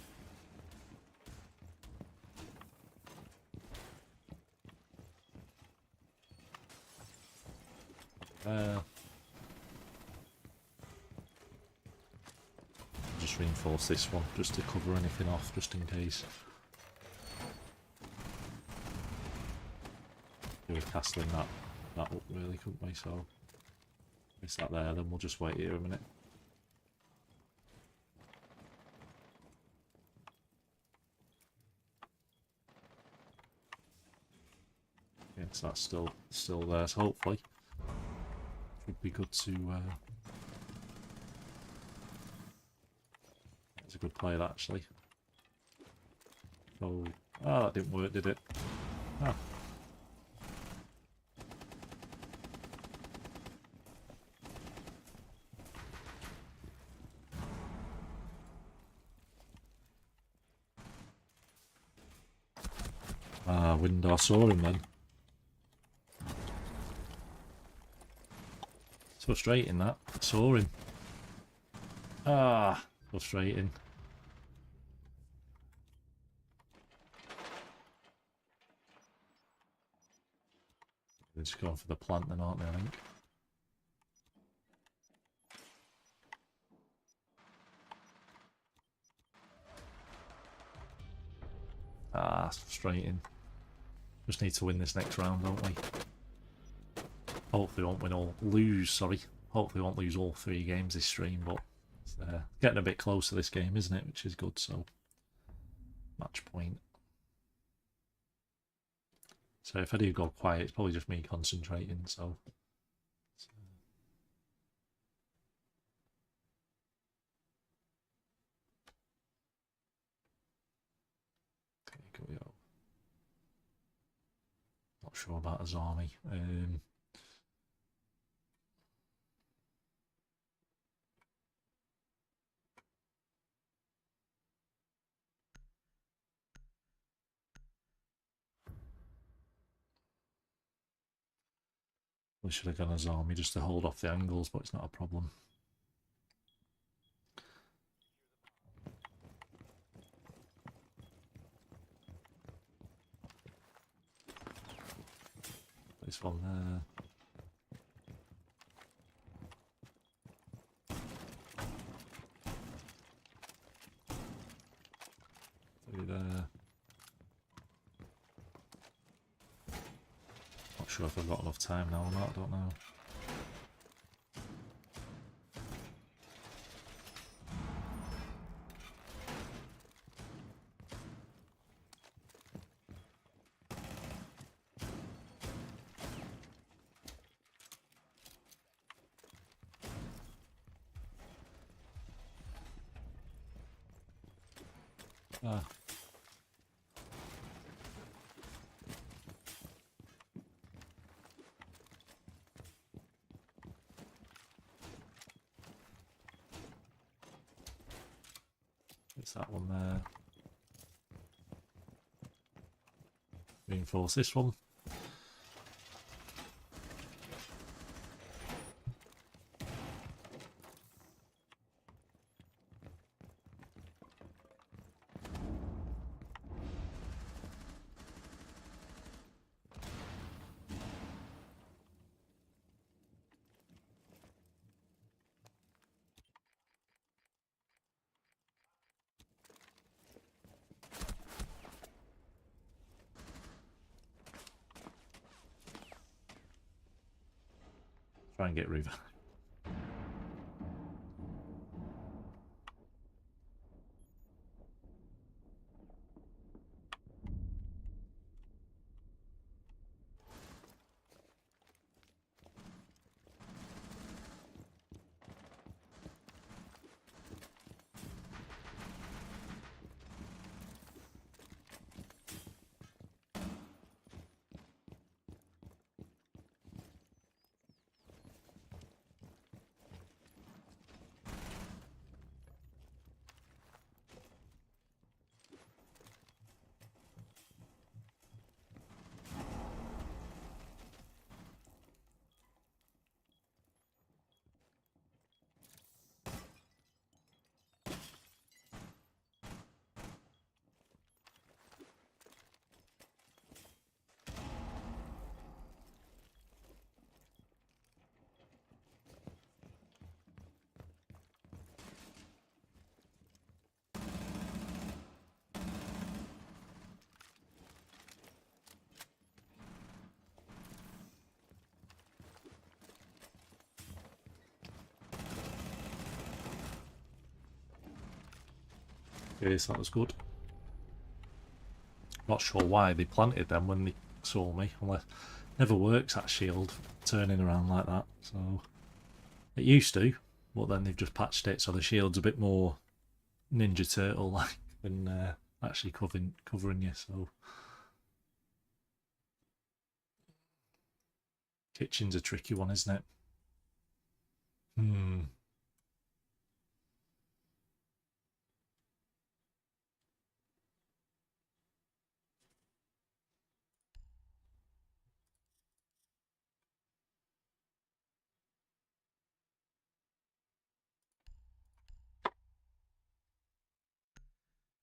There. Just reinforce this one, just to cover anything off, just in case. We were castling that up really, couldn't we? So, miss that there, then we'll just wait here a minute. Yes, that's still there, so hopefully should be good to it's a good play that, actually. So that didn't work, did it? Windar saw him then. It's frustrating that. Saw him. Frustrating. They're just going for the plant then, aren't they, I think? That's frustrating. Just need to win this next round, don't we? Hopefully we won't lose Hopefully we won't lose all 3 games this stream, but it's getting a bit close to this game, isn't it? Which is good, so... Match point. So if I do go quiet, it's probably just me concentrating, so... Okay, here we go. Not sure about Azami. We should have gone Azami just to hold off the angles, but it's not a problem. This one there. Three there. Not sure if I've got enough time now or not, I don't know. It's that one there. Reinforce this one. Try and get Riva. Okay, so that was good. Not sure why they planted them when they saw me. Unless never works that shield turning around like that. So it used to, but then they've just patched it so the shield's a bit more Ninja Turtle like than actually covering you. So kitchen's a tricky one, isn't it? Hmm.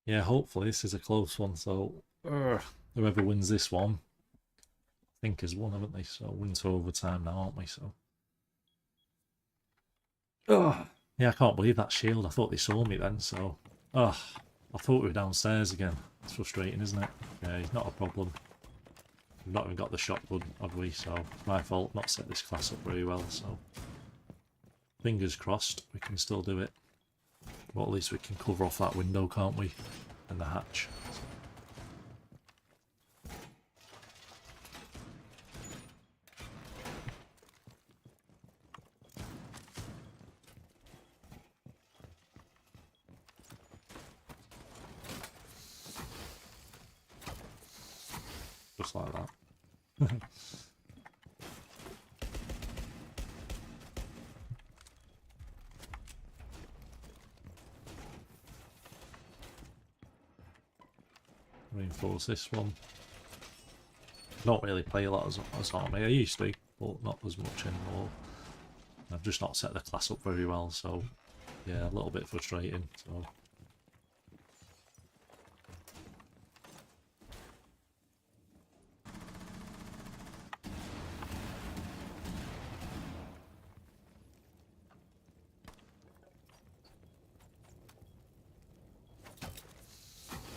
Yeah, hopefully this is a close one. So whoever wins this one, I think has won, haven't they? So win to overtime now, aren't we? So yeah, I can't believe that shield. I thought they saw me then. So I thought we were downstairs again. It's frustrating, isn't it? Yeah, it's not a problem. We've not even got the shotgun, have we? So it's my fault not set this class up very well. So fingers crossed, we can still do it. But at least we can cover off that window, can't we? And the hatch. Just like that. Reinforce this one. Don't really play a lot as army. I used to, but not as much anymore. I've just not set the class up very well, so yeah, a little bit frustrating. So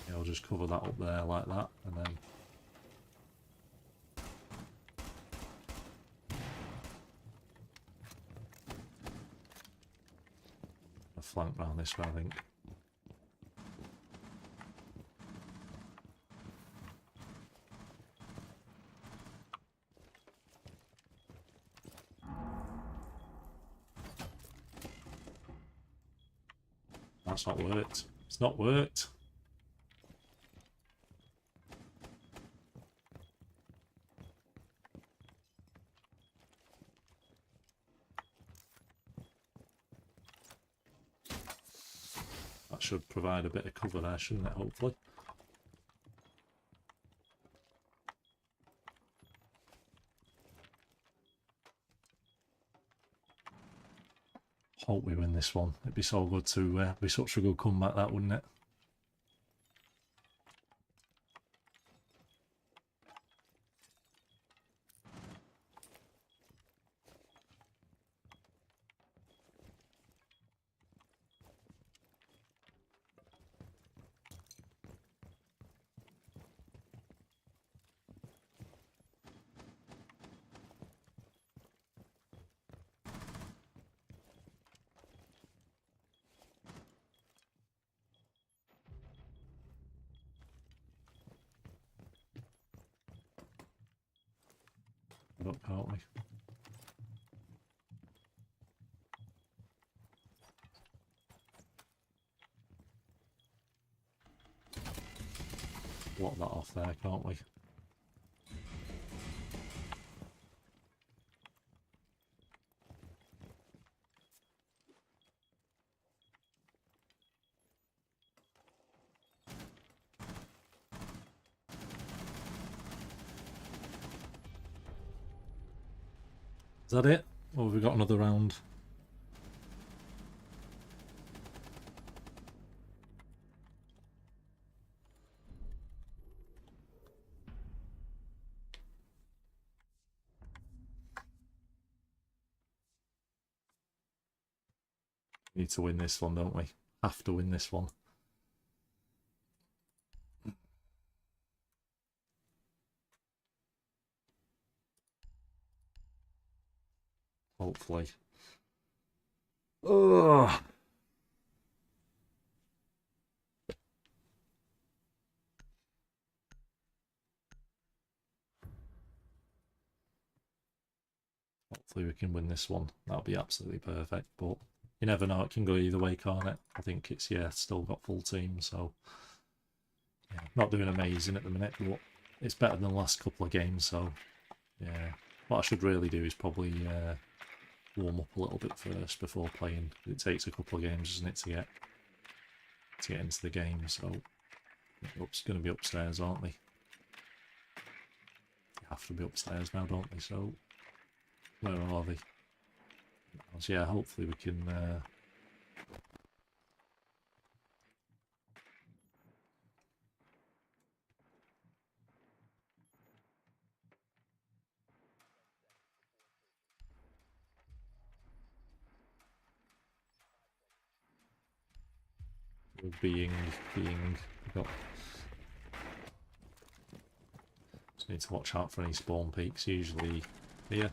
yeah, I'll just cover that up there like that, and then a flank round this way, I think. That's not worked. It's not worked. That should provide a bit of cover there, shouldn't it, hopefully? Hope we win this one. It'd be so good to be such a good comeback, that, wouldn't it? But can't we? Block that off there, can't we? Is that it? Or have we got another round? We need to win this one, don't we? Have to win this one. Hopefully. Ugh. hopefully we can win this one. That'll be absolutely perfect. But you never know, it can go either way, can't it? I think it's, yeah, still got full team, so yeah, not doing amazing at the minute, but it's better than the last couple of games, so yeah. What I should really do is probably warm up a little bit first before playing. It takes a couple of games, doesn't it, to get into the game, so it's going to be upstairs, aren't they? They have to be upstairs now, don't they? So where are they? So yeah, hopefully we can being got. Just need to watch out for any spawn peaks, usually here.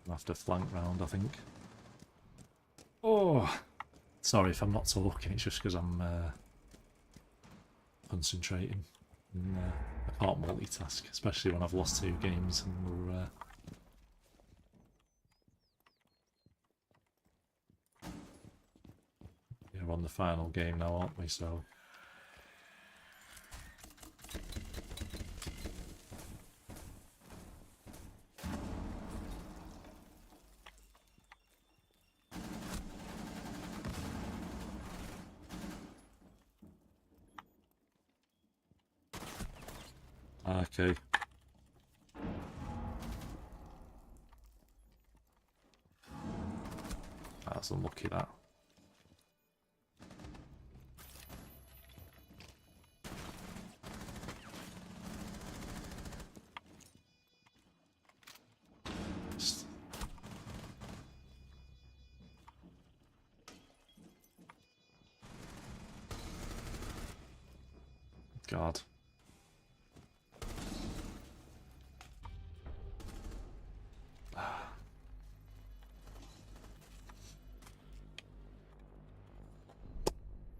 I'll have to flank round, I think. Oh, sorry if I'm not talking, it's just because I'm concentrating. And, I can't multitask, especially when I've lost 2 games and we're on the final game now, aren't we? So okay. That's unlucky, that. God.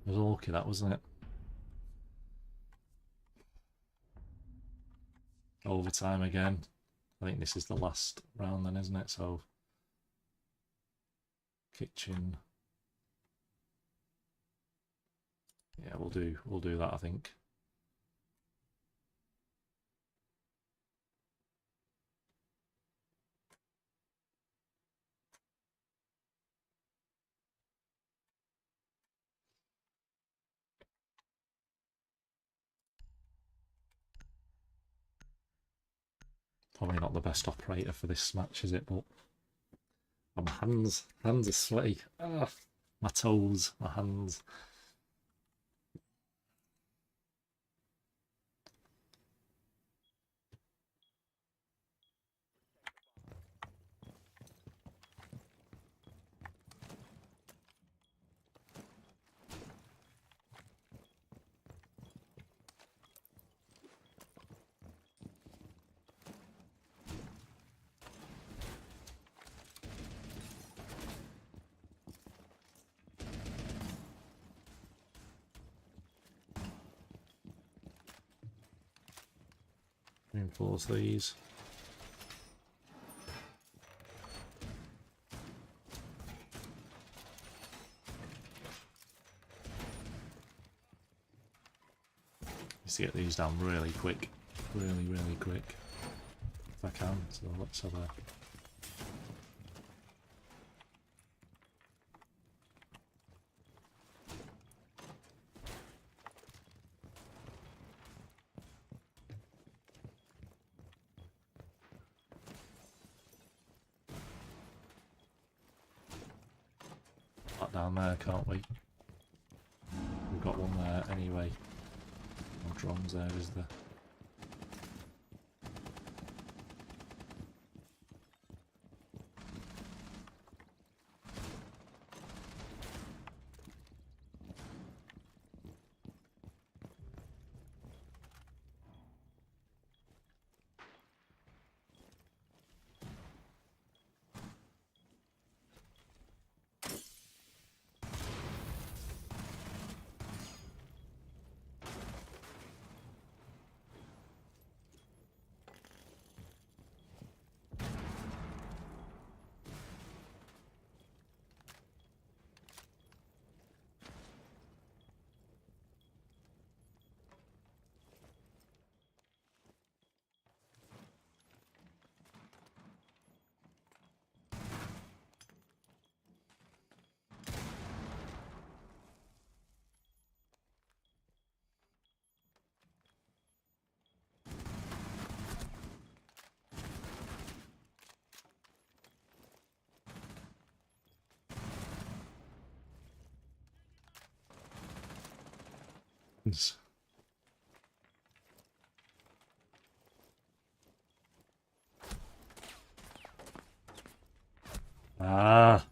It was lucky, that, wasn't it? Overtime again. I think this is the last round then, isn't it? So kitchen. Yeah, we'll do that, I think. Probably not the best operator for this match, is it? But my hands are sweaty. Ah, my toes, my hands. Reinforce these. Need to get these down really quick. Really quick. If I can. So let's have a... down there, can't we? We've got one there anyway. No drones there, is there? Ah.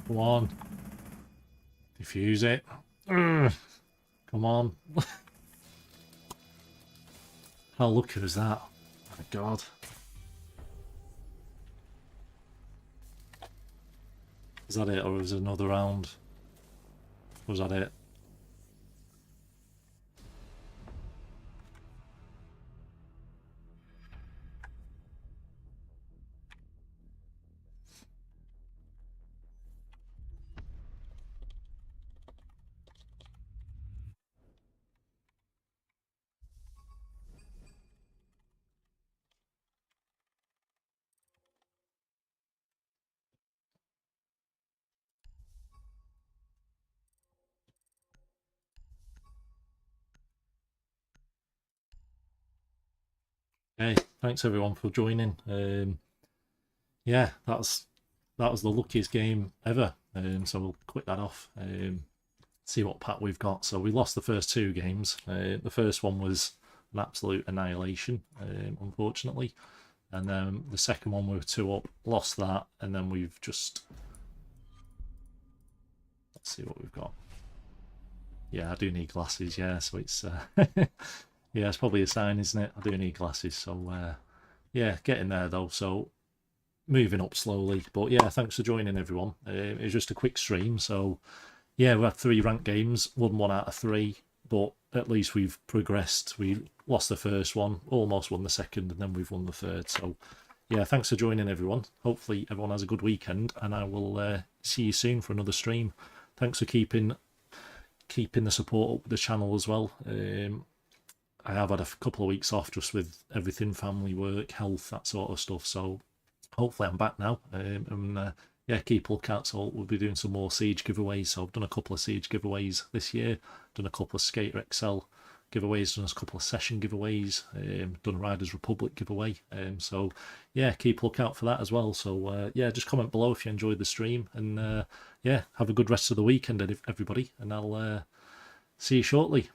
Come on. Defuse it. Ugh. Come on. How lucky was that? Oh my god. Is that it, or was there another round? Was that it? Hey, thanks everyone for joining. Yeah, that was the luckiest game ever. So we'll quit that off. See what pack we've got. So we lost the first two games. The first one was an absolute annihilation, unfortunately. And then the second one we were 2 up, lost that, and then we've just... Let's see what we've got. Yeah, I do need glasses, yeah, so it's... yeah, it's probably a sign, isn't it? I do need glasses, so... yeah, getting there though, so... Moving up slowly, but yeah, thanks for joining everyone. It was just a quick stream, so... Yeah, we had 3 ranked games, won 1 out of 3, but at least we've progressed. We lost the first one, almost won the second, and then we've won the third. So, yeah, thanks for joining, everyone. Hopefully everyone has a good weekend, and I will see you soon for another stream. Thanks for keeping the support up with the channel as well. I have had a couple of weeks off just with everything, family, work, health, that sort of stuff. So hopefully I'm back now, and yeah, keep a lookout. So we'll be doing some more Siege giveaways. So I've done a couple of Siege giveaways this year, done a couple of Skater XL giveaways, done a couple of Session giveaways, done a Riders Republic giveaway. So yeah, keep a lookout for that as well. So yeah, just comment below if you enjoyed the stream, and yeah, have a good rest of the weekend, everybody, and I'll see you shortly.